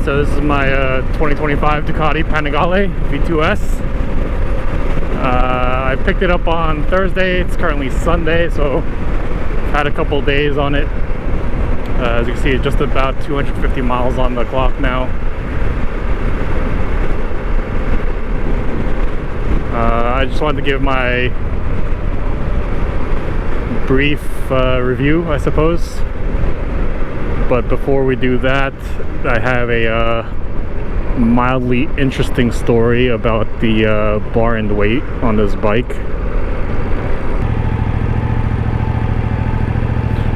So this is my 2025 Ducati Panigale V2S. I picked it up on Thursday. It's currently Sunday, so I've had a couple days on it. As you can see, it's just about 250 miles on the clock now. I just wanted to give my brief review, I suppose. But before we do that, I have a mildly interesting story about the bar end weight on this bike.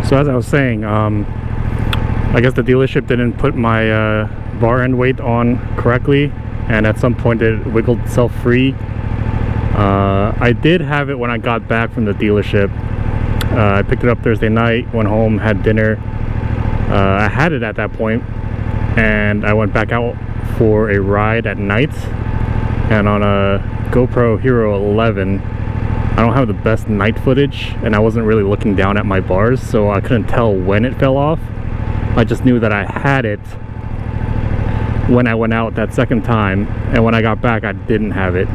So as I was saying, I guess the dealership didn't put my bar end weight on correctly, and at some point it wiggled itself free. I did have it when I got back from the dealership. I picked it up Thursday night, went home, had dinner. I had it at that point, and I went back out for a ride at night, and on a GoPro Hero 11 I don't have the best night footage, and I wasn't really looking down at my bars, so I couldn't tell when it fell off. I just knew that I had it when I went out that second time, and when I got back I didn't have it.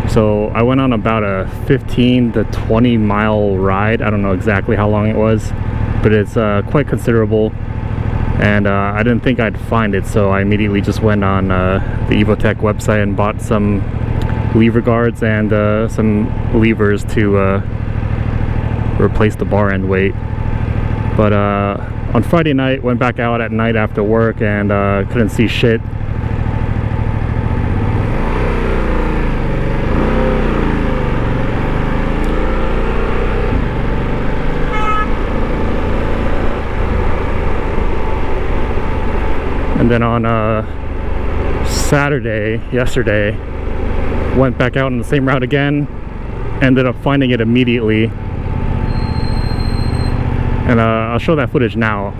So I went on about a 15 to 20 mile ride. I don't know exactly how long it was, but it's quite considerable, and I didn't think I'd find it, so I immediately just went on the Evotech website and bought some lever guards and some levers to replace the bar end weight. But on Friday night, went back out at night after work, and couldn't see shit. And then on Saturday, yesterday, went back out on the same route again, ended up finding it immediately, and I'll show that footage now.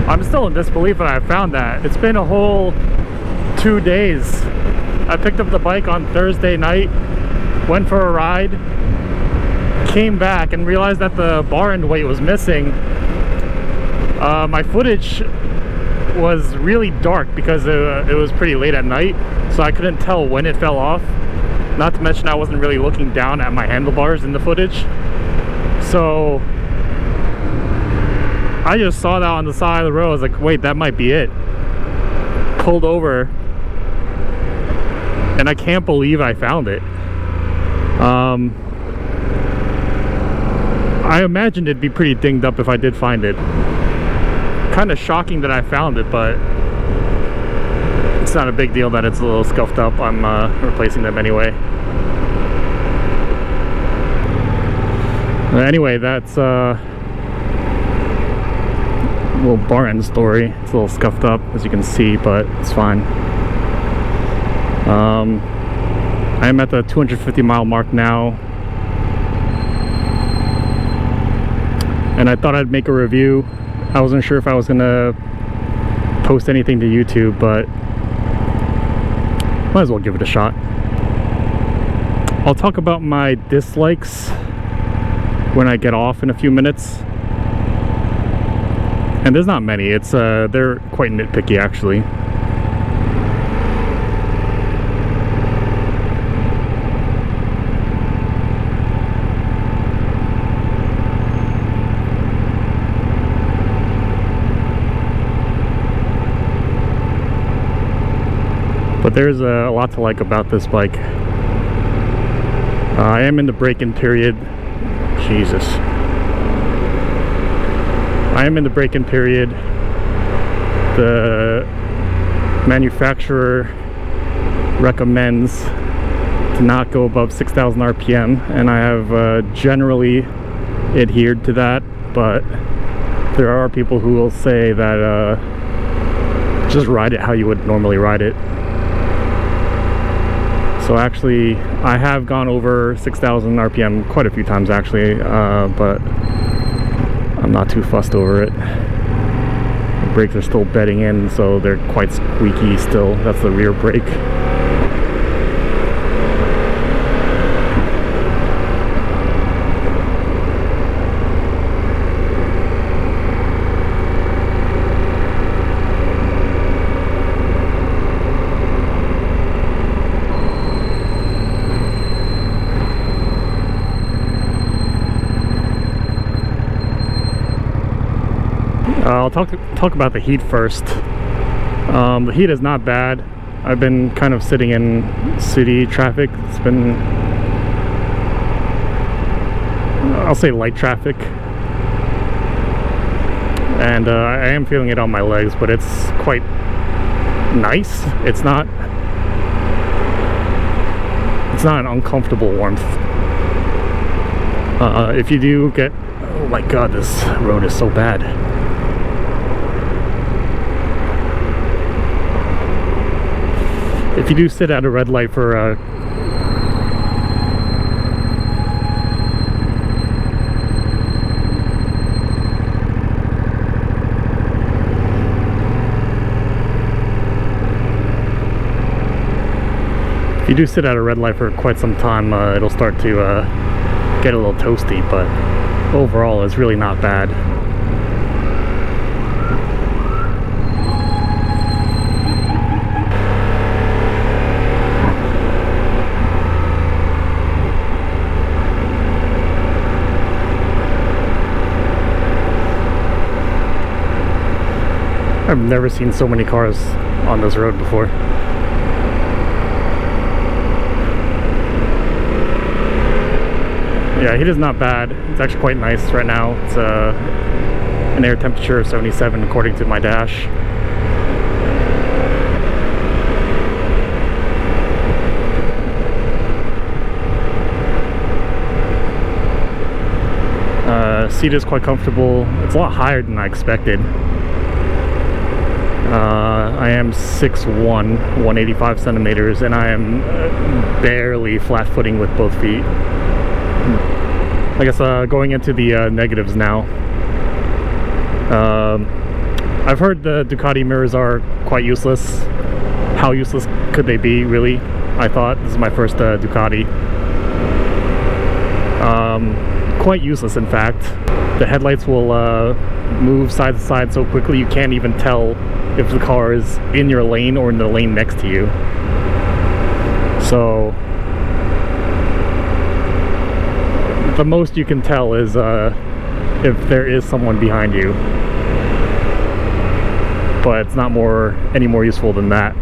I'm still in disbelief that I found that. It's been a whole 2 days. I picked up the bike on Thursday night, went for a ride, came back and realized that the bar end weight was missing. My footage was really dark because it was pretty late at night, so I couldn't tell when it fell off. Not to mention I wasn't really looking down at my handlebars in the footage. So I just saw that on the side of the road. I was like, wait, that might be it. Pulled over, and I can't believe I found it. I imagined it'd be pretty dinged up if I did find it. Kind of shocking that I found it, but it's not a big deal that it's a little scuffed up. I'm replacing them anyway. Anyway, that's little bar end story. It's a little scuffed up, as you can see, but it's fine. I'm at the 250 mile mark now, and I thought I'd make a review. I wasn't sure if I was gonna post anything to YouTube, but might as well give it a shot. I'll talk about my dislikes when I get off in a few minutes. And there's not many. It's they're quite nitpicky actually. But there's a lot to like about this bike. I am in the break-in period. Jesus. I am in the break-in period. The manufacturer recommends to not go above 6,000 RPM, and I have generally adhered to that, but there are people who will say that just ride it how you would normally ride it. So actually, I have gone over 6,000 RPM quite a few times actually, but I'm not too fussed over it. The brakes are still bedding in, so they're quite squeaky still. That's the rear brake. I'll talk about the heat first. The heat is not bad. I've been kind of sitting in city traffic. It's been, I'll say, light traffic, and I am feeling it on my legs, but it's quite nice. It's not an uncomfortable warmth. If you do get, oh my god, this road is so bad. If you do sit at a red light for if you do sit at a red light for quite some time, it'll start to get a little toasty, but overall it's really not bad. I've never seen so many cars on this road before. Yeah, heat is not bad. It's actually quite nice right now. It's an air temperature of 77 according to my dash. Seat is quite comfortable. It's a lot higher than I expected. I am 6'1", 185 centimeters, and I am barely flat footing with both feet. I guess going into the negatives now. I've heard the Ducati mirrors are quite useless. How useless could they be, really? I thought. This is my first Ducati. Quite useless, in fact. The headlights will move side to side so quickly you can't even tell if the car is in your lane or in the lane next to you. So the most you can tell is if there is someone behind you, but it's not any more useful than that.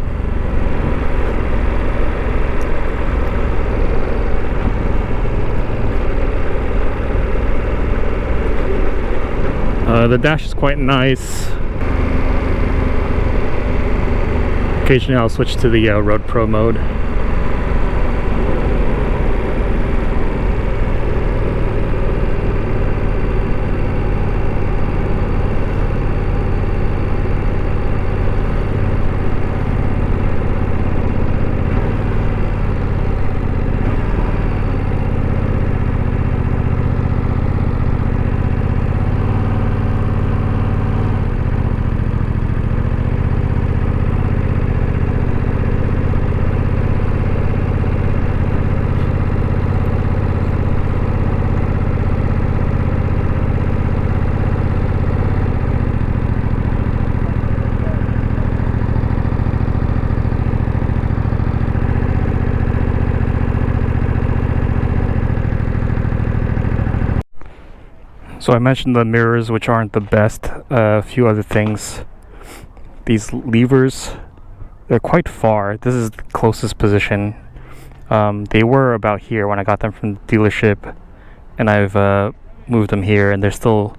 The dash is quite nice. Occasionally I'll switch to the Road Pro mode. So I mentioned the mirrors, which aren't the best. A few other things. These levers, they're quite far. This is the closest position. They were about here when I got them from the dealership, and I've moved them here, and they're still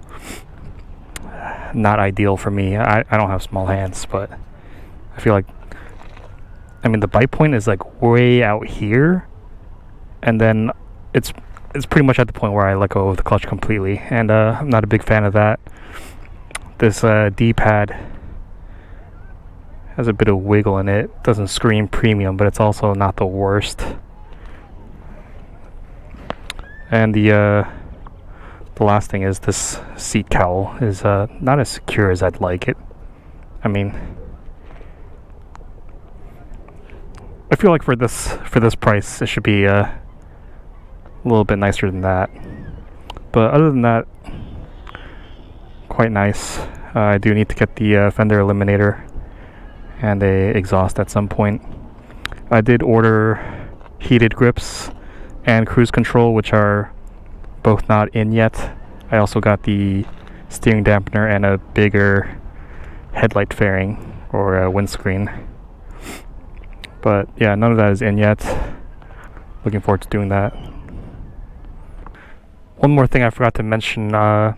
not ideal for me. I don't have small hands, but I feel like, I mean, the bite point is like way out here, and then it's pretty much at the point where I let go of the clutch completely, and I'm not a big fan of that. This D-pad has a bit of wiggle in it. Doesn't scream premium, but it's also not the worst. And the last thing is this seat cowl is not as secure as I'd like it. I mean, I feel like for this price, it should be a little bit nicer than that. But other than that, quite nice. I do need to get the fender eliminator and a exhaust at some point. I did order heated grips and cruise control, which are both not in yet. I also got the steering dampener and a bigger headlight fairing or a windscreen. But yeah, none of that is in yet. Looking forward to doing that. One more thing I forgot to mention, other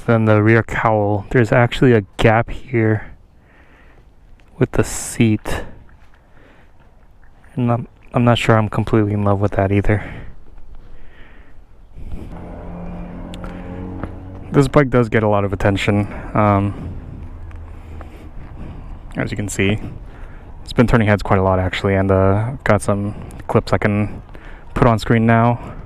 than the rear cowl, there's actually a gap here with the seat. And I'm not sure I'm completely in love with that either. This bike does get a lot of attention, as you can see. It's been turning heads quite a lot actually, and I've got some clips I can put on screen now.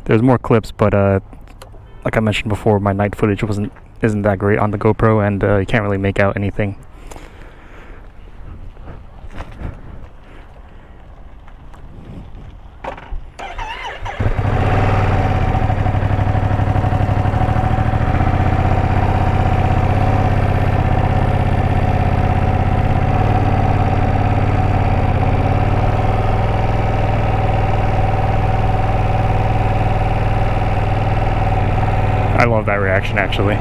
There's more clips, but like I mentioned before, my night footage isn't that great on the GoPro, and you can't really make out anything. I love that reaction actually.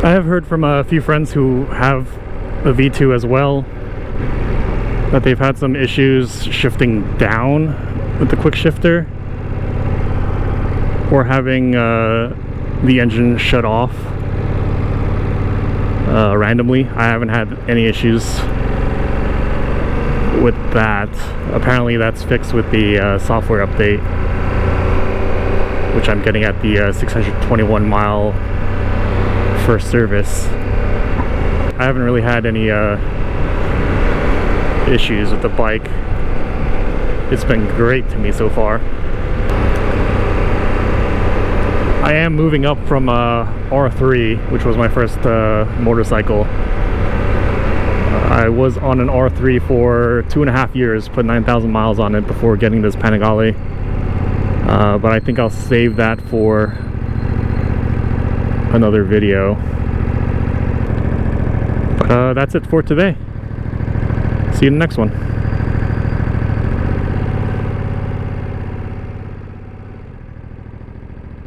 I have heard from a few friends who have a V2 as well that they've had some issues shifting down with the quick shifter, or having the engine shut off randomly. I haven't had any issues with that. Apparently that's fixed with the software update, which I'm getting at the 621 mile first service. I haven't really had any issues with the bike. It's been great to me so far. I am moving up from R3, which was my first motorcycle. I was on an R3 for 2.5 years, put 9,000 miles on it before getting this Panigale. But I think I'll save that for another video. But that's it for today. See you in the next one.